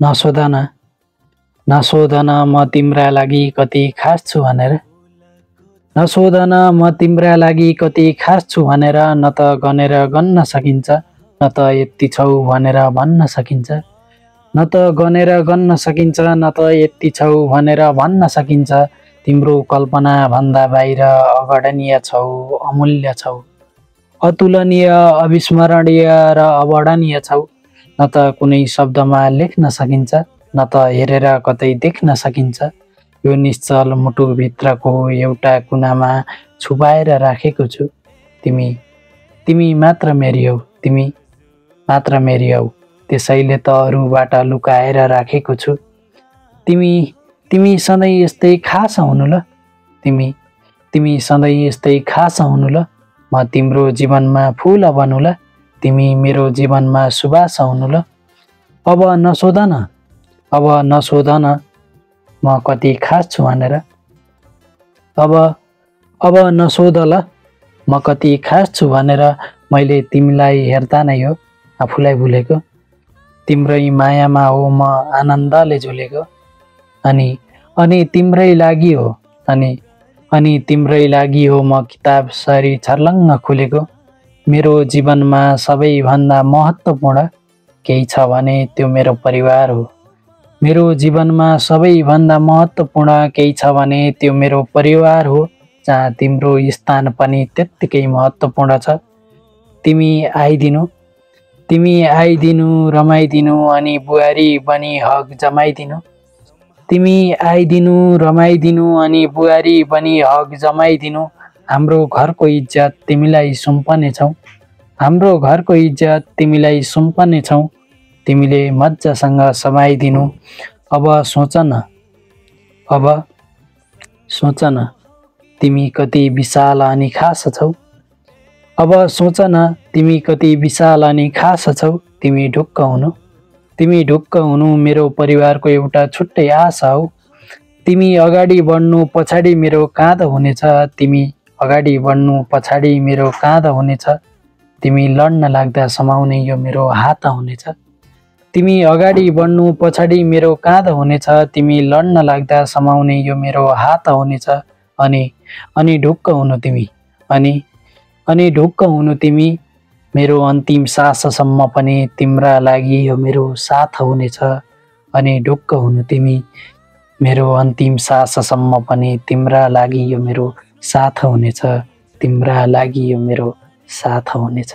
नसोधन नसोधन म तिम्रा लागि कति खास छु भनेर। नसोधन म तिम्रा लागि कति खास छु भनेर। न त गनेर गन्न सकिन्छ, न त यति छौ भनेर भन्न सकिन्छ। न त गनेर गन्न सकिन्छ, न त यति छौ भनेर भन्न सकिन्छ। तिम्रो कल्पना भन्दा बाहिर अगणनीय छौ, अमूल्य छौ, अतुलनीय, अविस्मरणीय र अवर्णनीय छौ। न त कुनै शब्दमा लेख्न सकिन्छ, न त हेरेर कतै देख्न सकिन्छ। यो निश्चल मुटुभित्रको एउटा कुनामा छुपाएर राखेको छु। तिमी तिमी मात्र मेरी हौ, तिमी मात्र मेरी हौ, त्यसैले त अरूबाट लुकाएर राखेको छु। तिमी तिमी सधैँ यस्तै खास हुनु ल, तिमी तिमी सधैँ यस्तै खास हुनु ल। म तिम्रो जीवनमा फुल बनु ल, तिमी मेरो जीवनमा सुबास हुनु ल। अब नसोधन, अब नसोधन म कति खास छु भनेर। अब नसोध ल, म कति खास छु भनेर। मैले तिमीलाई हेर्दा नै हो आफूलाई भुलेको, तिम्रै मायामा हो म आनन्दले झुलेको। अनि तिम्रै लागि हो, अनि तिम्रै लागि हो म किताब सरी छर्लङ्ग खुलेको। मेरो जीवनमा सबैभन्दा महत्त्वपूर्ण केही छ भने त्यो मेरो परिवार हो। मेरो जीवनमा सबैभन्दा महत्त्वपूर्ण केही छ भने त्यो मेरो परिवार हो, जहाँ तिम्रो स्थान पनि त्यत्तिकै महत्त्वपूर्ण छ। तिमी आइदिनु रमाइदिनु अनि बुहारी बनी हक जमाइदिनु। तिमी आइदिनु रमाइदिनु अनि बुहारी बनी हक जमाइदिनु। हाम्रो घरको इज्जत तिमीलाई सुम्पनेछौ, हाम्रो घरको इज्जत तिमीलाई सुम्पनेछौ। तिमीले मजासँग समाइदिनु। अब सोच न तिमी कति विशाल अनि खास छौ। अब सोच न तिमी कति विशाल अनि खास छौ। तिमी ढुक्क हुनु मेरो परिवारको एउटा छुट्टै आशा हौ। तिमी अगाडि बढ्नु पछाडि मेरो काँध हुनेछ, तिमी अगाडि बढ्नु पछाडि मेरो काँध हुनेछ। तिमी लड्न लाग्दा समाउने यो मेरो हात हुनेछ। तिमी अगाडि बढ्नु पछाडि मेरो काँध हुनेछ, तिमी लड्न लाग्दा समाउने यो मेरो हात हुनेछ। अनि ढुक्क हुनु तिमी, अनि ढुक्क हुनु तिमी। मेरो अन्तिम साससम्म पनि तिम्रा लागि यो मेरो साथ हुनेछ। अनि ढुक्क हुनु तिमी, मेरो अन्तिम साससम्म पनि तिम्रा लागि यो मेरो साथ हुनेछ, तिम्रा लागि यो मेरो साथ हुनेछ।